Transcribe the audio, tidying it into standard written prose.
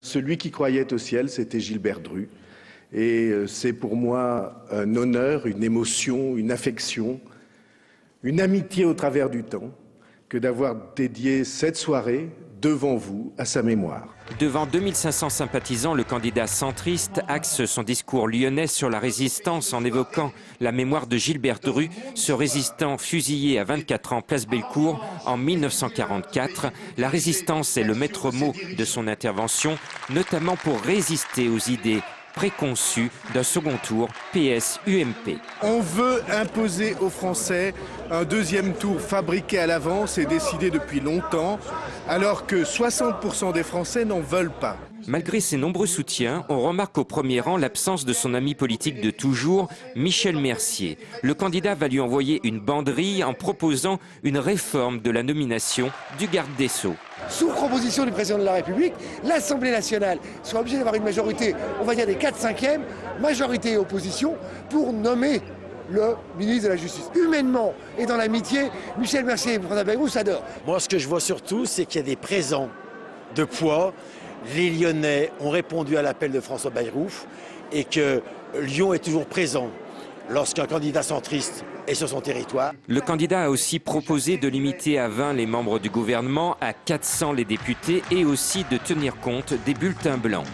Celui qui croyait au ciel, c'était Gilbert Dru. Et c'est pour moi un honneur, une émotion, une affection, une amitié au travers du temps que d'avoir dédié cette soirée devant vous à sa mémoire. Devant 2500 sympathisants, le candidat centriste axe son discours lyonnais sur la résistance en évoquant la mémoire de Gilbert Dru, ce résistant fusillé à 24 ans place Bellecour en 1944. La résistance est le maître mot de son intervention, notamment pour résister aux idées préconçues d'un second tour PS-UMP. On veut imposer aux Français un deuxième tour fabriqué à l'avance et décidé depuis longtemps, alors que 60% des Français n'en veulent pas. Malgré ses nombreux soutiens, on remarque au premier rang l'absence de son ami politique de toujours, Michel Mercier. Le candidat va lui envoyer une banderille en proposant une réforme de la nomination du garde des Sceaux. Sous proposition du président de la République, l'Assemblée nationale sera obligée d'avoir une majorité, on va dire des 4/5e, majorité et opposition, pour nommer le ministre de la Justice. Humainement et dans l'amitié, Michel Mercier et François Bayrou s'adorent. Moi, ce que je vois surtout, c'est qu'il y a des présents de poids. Les Lyonnais ont répondu à l'appel de François Bayrou et que Lyon est toujours présent lorsqu'un candidat centriste est sur son territoire. Le candidat a aussi proposé de limiter à 20 les membres du gouvernement, à 400 les députés et aussi de tenir compte des bulletins blancs.